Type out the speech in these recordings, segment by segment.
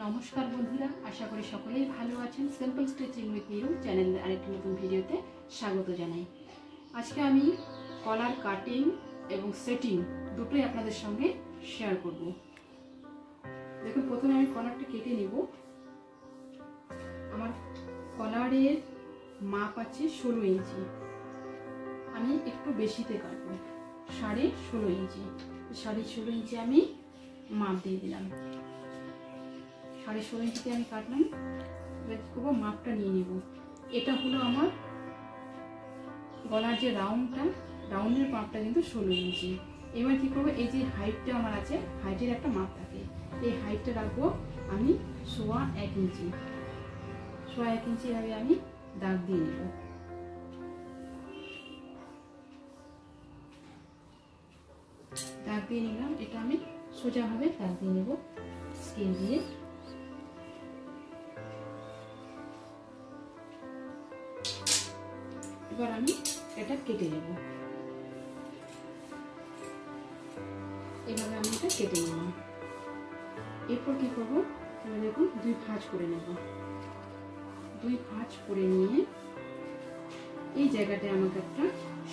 নমস্কার বন্ধুরা, আশা করি সকলেই ভালো আছেন। সিম্পল স্টিচিং উইথ নিরু চ্যানেলের আরেকটি নতুন ভিডিওতে স্বাগত জানাই। আজকে আমি কলার কাটিং এবং সেটিং দুটোই আপনাদের সঙ্গে শেয়ার করব। দেখুন, প্রথমে আমি কলারটা কেটে নেব। আমার কলারের মাপ আছে 16 ইঞ্চি। আমি একটু বেশিতে কাটবো, 16.5 ইঞ্চি। 16.5 ইঞ্চি আমি মাপ দিয়ে দিলাম। 16.5 ইঞ্চিতে আমি কাটলাম। এবার কি করবো, মাপটা নিয়ে নেব। এটা হলো আমার গলার যে রাউন্ডের মাপটা কিন্তু 16 ইঞ্চি। এবার কি করবো, এই যে হাইটটা আমার আছে, হাইটের একটা মাপ থাকে, এই হাইটটা রাখবো আমি 1.25 ইঞ্চি। 1.25 ইঞ্চি ভাবে আমি দাগ দিয়ে নেব। দাগ দিয়ে নিলাম। এটা আমি সোজাভাবে দাগ দিয়ে নেব স্কেল দিয়ে। এবার আমি এটা কেটে নেব। এভাবে আমি এটা কেটে নিলাম। এরপর কি করবো, দেখুন 2 ভাঁজ করে নেব। 2 ভাঁজ করে নিয়ে এই জায়গাটায় আমাকে একটা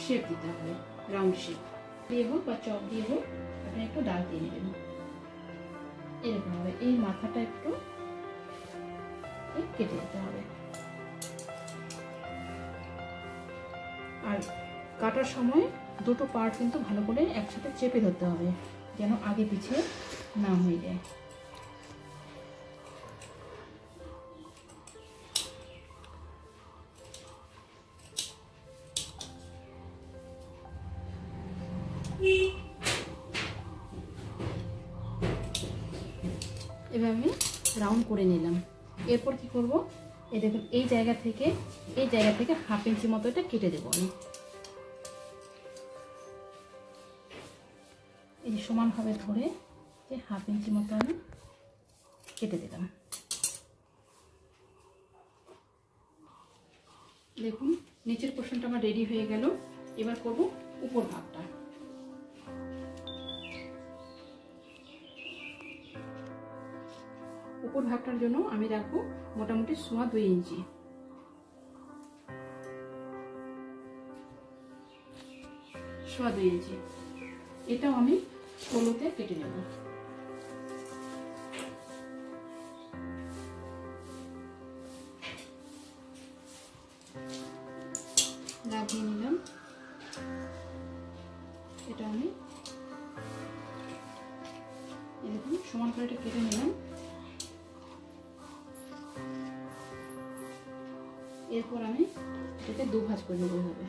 শেপ দিতে হবে, রাউন্ড শেপ দিয়ে হোক বা চক দিয়ে হোক, আপনি একটু দাগ দিয়ে নেবেন। এরকম হবে। এই মাথাটা একটু কেটে দিতে হবে। আর কাটার সময় দুটো পার্ট কিন্তু ভালো করে একসাথে চেপে ধরতে হবে, যেন আগে পিছিয়ে না হয়ে যায়। এবার আমি রাউন্ড করে নিলাম। এরপর কি করব, এই দেখুন এই জায়গা থেকে 1/2 ইঞ্চি মতো এটা কেটে দেবো আমি। এই সমানভাবে ধরে 1/2 ইঞ্চি মতো আমি কেটে দিলাম। দেখুন নিচের পোর্শনটা আমার রেডি হয়ে গেল। এবার করব উপর ভাগটা। উপর ভাগটার জন্য আমি রাখবো মোটামুটি 2.25 ইঞ্চি। 2.25 ইঞ্চি এটাও আমি 16তে কেটে নেব। লাগিয়ে নিলাম। এটা আমি এরকম সমান করে এটা কেটে নিলাম। এরপর আমি এটাকে 2 ভাঁজ করে নেব। হবে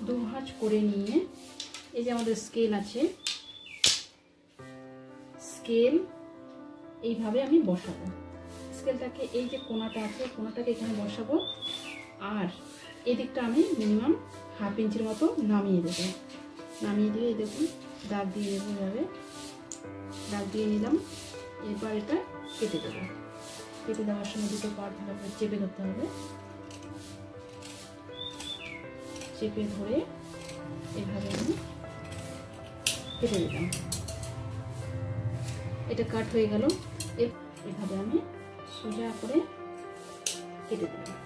2 ভাঁজ করে নিয়ে এই যে আমাদের স্কেল আছে, স্কেল এইভাবে আমি বসাবো। স্কেলটাকে এই যে কোণাটা আছে, কোণাটাকে এখানে বসাবো। আর এদিকটা আমি মিনিমাম 1/2 ইঞ্চির মতো নামিয়ে দেবো। নামিয়ে দিয়ে দেখুন দাগ দিয়ে নেবো। এভাবে দাগ দিয়ে নিলাম। এরপর এটা কেটে দেবো। কেটে দেওয়ার সময় দুটো পার্ট ভালো করে চেপে ধরতে হবে। চেপে ধরে এভাবে আমি কেটে দিলাম। এটা কাট হয়ে গেল। এভাবে আমি সোজা করে কেটে দিলাম।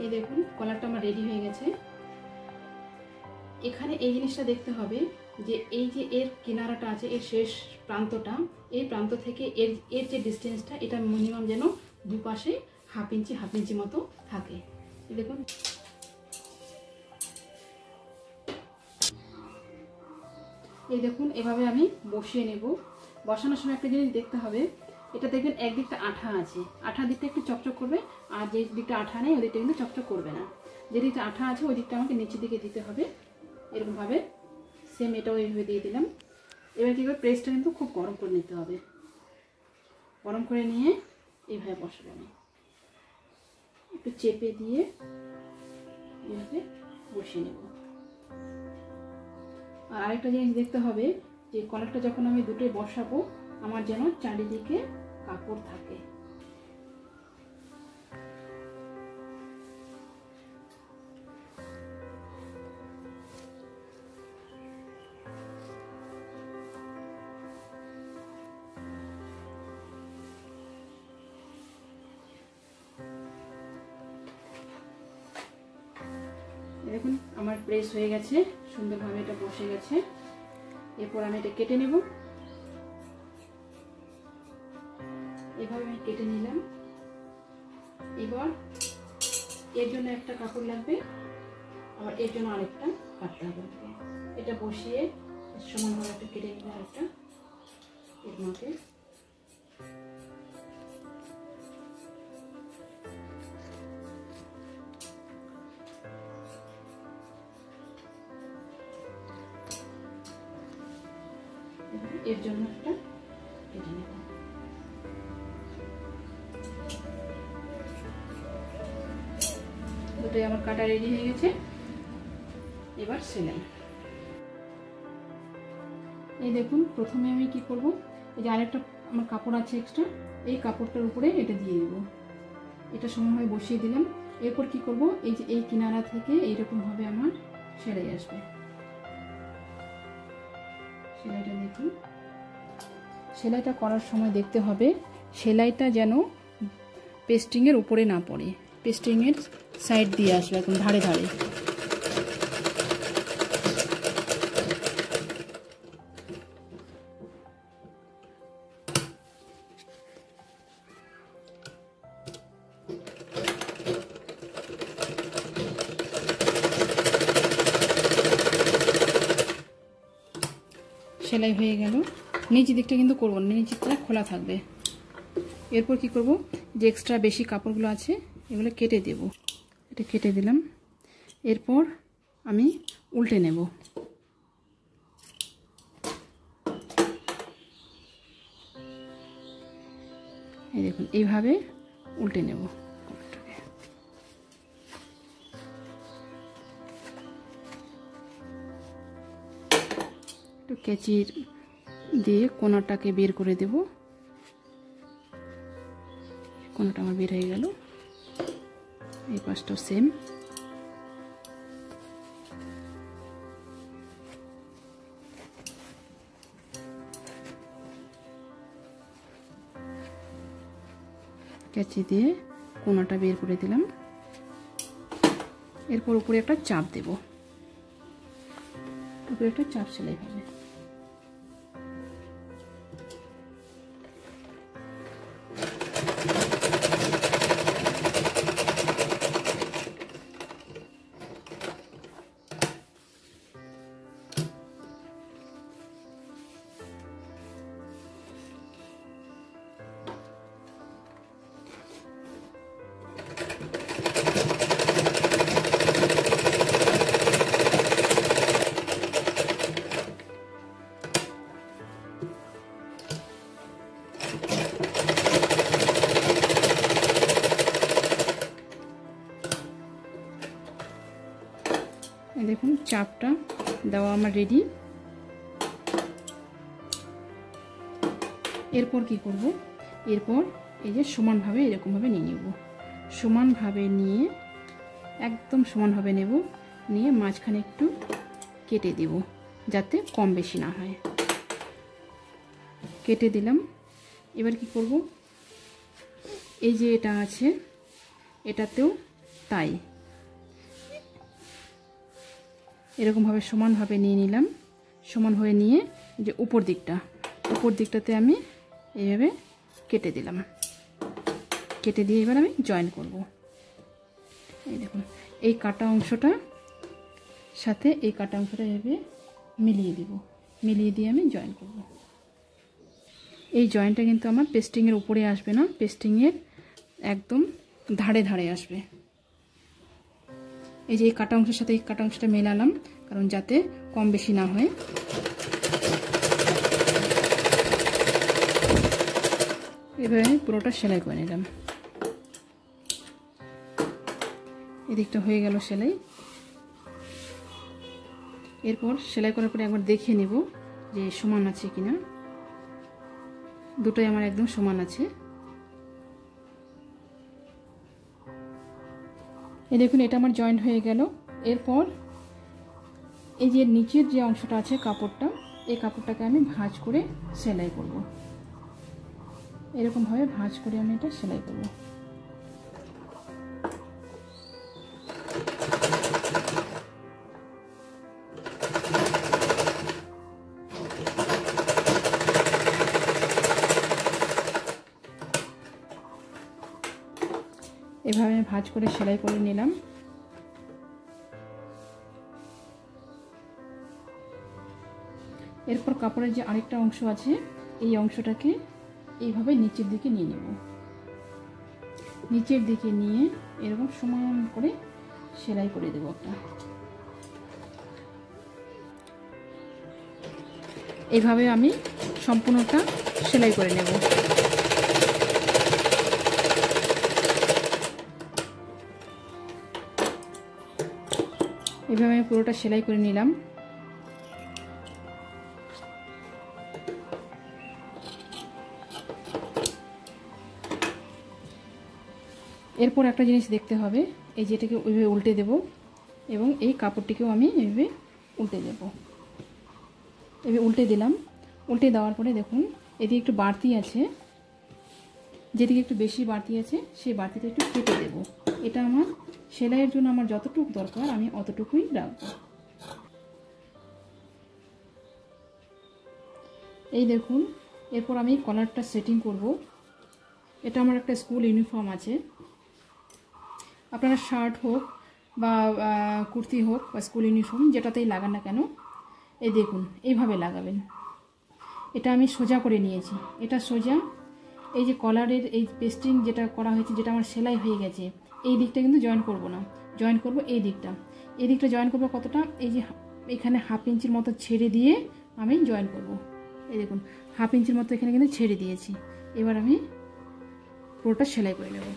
এই দেখুন কলারটা আমার রেডি হয়ে গেছে। এখানে এই জিনিসটা দেখতে হবে যে এই যে এর কিনারাটা আছে, এর শেষ প্রান্তটা, এই প্রান্ত থেকে এর যে ডিস্টেন্সটা, এটা মিনিমাম যেন দুপাশে 1/2 ইঞ্চি মতো থাকে। দেখুন এই দেখুন এভাবে আমি বসিয়ে নেব। বসানোর সময় একটা জিনিস দেখতে হবে, এটা দেখবেন একদিকটা আঠা আছে, আঠার দিকটা একটু চকচক করবে, আর যে দিকটা আঠা নেই ওই দিকটা কিন্তু চকচক করবে না। যে দিকটা আঠা আছে ওই দিকটা আমাকে নিচের দিকে দিতে হবে। এরকমভাবে সেম এটাও এইভাবে দিয়ে দিলাম। এবার কী করে, প্রেসটা কিন্তু খুব গরম করে নিতে হবে। গরম করে নিয়ে এইভাবে বসাবো। আমি একটু চেপে দিয়ে এইভাবে বসিয়ে নেব। আর আরেকটা জিনিস দেখতে হবে যে কলারটা যখন আমি দুটোই বসাবো, আমার যেন চারিদিকে কাপড় থাকে। দেখুন আমার প্রেস হয়ে গেছে, সুন্দরভাবে এটা বসে গেছে। এরপর আমি এটা কেটে নেব। এভাবে আমি কেটে নিলাম। এবার এর জন্য একটা কাপড় লাগবে, আবার এর জন্য আরেকটা কাটতে হবে। এটা বসিয়ে সমানভাবে একটা কেটে নিলাম একটা এর মাপে। এর জন্য একটা কেটে নেব। দুটোই আমার কাটা রেডি হয়ে গেছে। এবার সেলাই। এই দেখুন প্রথমে আমি কি করব, এই যে আরেকটা আমার কাপড় আছে এক্সট্রা, এই কাপড়টার উপরে এটা দিয়ে দেব। এটা সমানভাবে বসিয়ে দিলাম। এরপর কি করব, এই যে এই কিনারা থেকে এইরকম ভাবে আমার সেলাই আসবে। সেলাইটা দেখুন, সেলাইটা করার সময় দেখতে হবে সেলাইটা যেন পেস্টিংয়ের উপরে না পড়ে, পেস্টিংয়ের সাইড দিয়ে আসবে, একদম ধারে ধারে। সেলাই হয়ে গেল। নিচ দিকটা কিন্তু করবো না, নিচ দিকটা খোলা থাকবে। এরপর কি করব, যে এক্সট্রা বেশি কাপড়গুলো আছে এগুলো কেটে দেব। এটা কেটে দিলাম। এরপর আমি উল্টে নেব। এই দেখুন এইভাবে উল্টে নেব। একটু কেচির দিয়ে কোনাটাকে বের করে দেব। কোনাটা আমার বের হয়ে গেল। এই পাশটাও সেম। কেচি দিয়ে কোনাটা বের করে দিলাম। এরপর উপরে একটা চাপ দেব, উপরে একটা চাপ সেলাই হবে। দেখুন চাপটা দেওয়া আমার রেডি। এরপর কি করব, এরপর এই যে সমানভাবে এরকমভাবে নিয়ে নেব। সমানভাবে নিয়ে একদম সমানভাবে নেব, নিয়ে মাঝখানে একটু কেটে দেব যাতে কম বেশি না হয়। কেটে দিলাম। এবার কি করব, এই যে এটা আছে এটাতেও তাই এরকমভাবে সমানভাবে নিয়ে নিলাম। সমান হয়ে নিয়ে যে উপর দিকটাতে আমি এইভাবে কেটে দিলাম। কেটে দিয়ে এবার আমি জয়েন করব। এই দেখুন এই কাটা অংশটা সাথে এই কাটা অংশটা এভাবে মিলিয়ে দিব। মিলিয়ে দিয়ে আমি জয়েন করব। এই জয়েনটা কিন্তু আমার পেস্টিংয়ের উপরে আসবে না, পেস্টিংয়ের একদম ধারে ধারে আসবে। এই যে এই কাটা অংশের সাথে এই কাটা অংশটা মেলালাম, কারণ যাতে কম বেশি না হয়। এভাবে আমি পুরোটা সেলাই করে নিলাম। এদিকটা হয়ে গেল সেলাই। এরপর সেলাই করার পরে একবার দেখে নেব যে সমান আছে কিনা। দুটোই আমার একদম সমান আছে। এই দেখুন এটা আমার জয়েন্ট হয়ে গেল। এরপর এই যে নিচের যে অংশটা আছে কাপড়টা, এই কাপড়টাকে আমি ভাঁজ করে সেলাই করব। এরকমভাবে ভাঁজ করে আমি এটা সেলাই করব। ভাঁজ করে সেলাই করে নিলাম। এরপর কাপড়ের যে আরেকটা অংশ আছে এই অংশটাকে এইভাবে নিচের দিকে নিয়ে নেব। নিচের দিকে নিয়ে এরকম সমান করে সেলাই করে দেব একটা। এইভাবে আমি সম্পূর্ণটা সেলাই করে নেব। এইভাবে আমি পুরোটা সেলাই করে নিলাম। এরপর একটা জিনিস দেখতে হবে, এই যেটাকে ওইভাবে উল্টে দেব এবং এই কাপড়টিকেও আমি এইভাবে উল্টে দেব। এভাবে উল্টে দিলাম। উল্টে দেওয়ার পরে দেখুন এদিকে একটু বাড়তি আছে, যেদিকে একটু বেশি বাড়তি আছে সেই বাড়তিটা একটু কেটে দেব। এটা আমার সেলাইয়ের জন্য আমার যতটুকু দরকার আমি অতটুকুই রাখবো। এই দেখুন এরপর আমি কলারটা সেটিং করব। এটা আমার একটা স্কুল ইউনিফর্ম আছে, আপনারা শার্ট হোক বা কুর্তি হোক বা স্কুল ইউনিফর্ম যেটাতেই লাগান না কেন, এই দেখুন এইভাবে লাগাবেন। এটা আমি সোজা করে নিয়েছি, এটা সোজা। এই যে কলারের এই পেস্টিং যেটা করা হয়েছে, যেটা আমার সেলাই হয়ে গেছে, এই দিকটা কিন্তু জয়েন করব না, জয়েন করব এই দিকটা। এই দিকটা জয়েন করব কতটা, এই যে এখানে 1/2 ইঞ্চির মতো ছেড়ে দিয়ে আমি জয়েন করব। এই দেখুন 1/2 ইঞ্চির মতো এখানে কিন্তু ছেড়ে দিয়েছি। এবার আমি পুরোটা সেলাই করে নেব।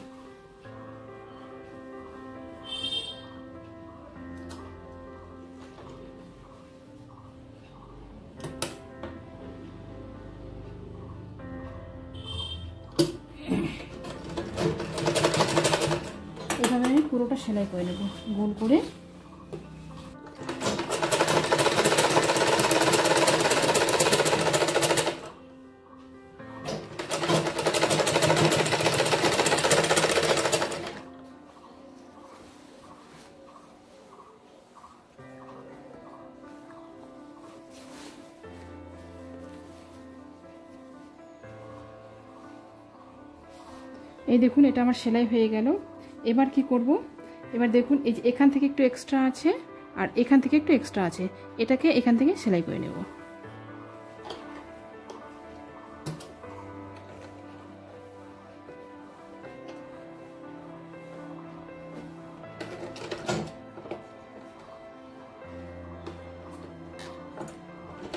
এভাবে আমি পুরোটা সেলাই করে নেব গোল করে। এই দেখুন এটা আমার সেলাই হয়ে গেল। এবার কি করব, এবার দেখুন এই যে এখান থেকে একটু এক্সট্রা আছে আর এখান থেকে একটু এক্সট্রা আছে, এটাকে এখান থেকে সেলাই করে নেব।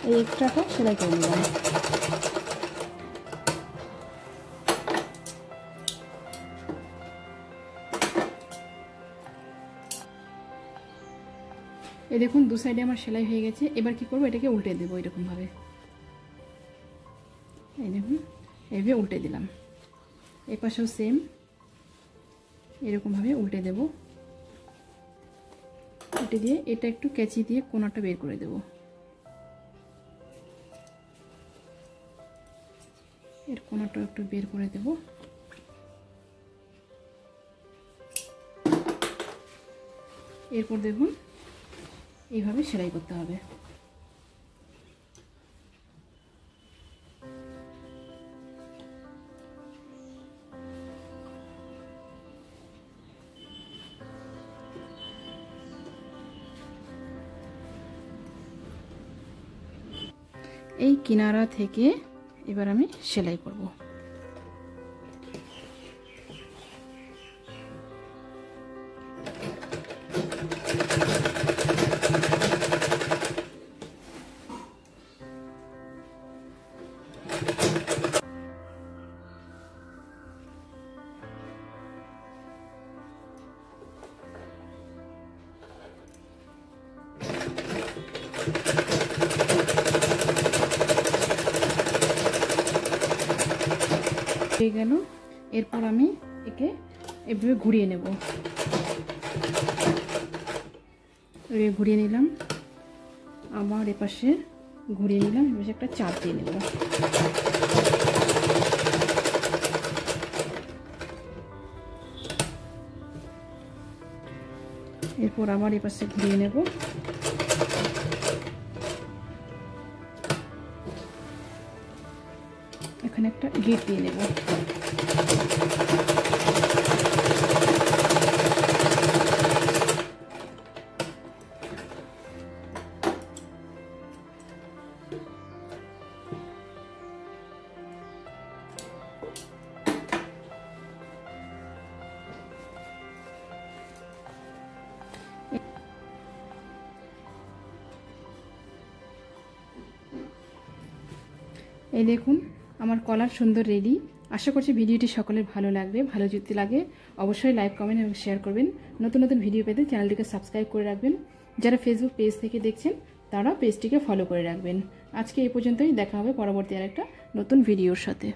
এই এক্সট্রাটা সেলাই করে নিলাম। এই দেখুন দু সাইডে আমার সেলাই হয়ে গেছে। এবার কি করব, এটাকে উল্টে দেবো এরকম ভাবে। এই দেখুন এইভাবে উল্টে দিলাম। এই পাশেও সেম এরকম ভাবে উল্টে দেব। উল্টে দিয়ে এটা একটু কেচি দিয়ে কোণাটা বের করে দেব। এর কোণাটা একটু বের করে দেব। এরপর দেখুন এইভাবে সেলাই করতে হবে। এই কিনারা থেকে এবার আমি সেলাই করব। হয়ে গেল। এরপর আমি একে এভাবে ঘুরিয়ে নেব। ঘুরিয়ে নিলাম, আবার এপাশে ঘুরিয়ে নিলাম, এপাশে একটা চাপ দিয়ে নেব। এরপর আবার এপাশে ঘুরিয়ে নেব। এখানে একটা গিট দিয়ে নেব। এই দেখুন আমার কলার সুন্দর রেডি। আশা করছি ভিডিওটি সকলের ভালো লাগবে। ভালো যদি লাগে অবশ্যই লাইক, কমেন্ট এবং শেয়ার করবেন। নতুন নতুন ভিডিও পেতে চ্যানেলটিকে সাবস্ক্রাইব করে রাখবেন। যারা ফেসবুক পেজ থেকে দেখছেন তারা পেজটিকে ফলো করে রাখবেন। আজকে এই পর্যন্তই, দেখা হবে পরবর্তী আরেকটা নতুন ভিডিওর সাথে।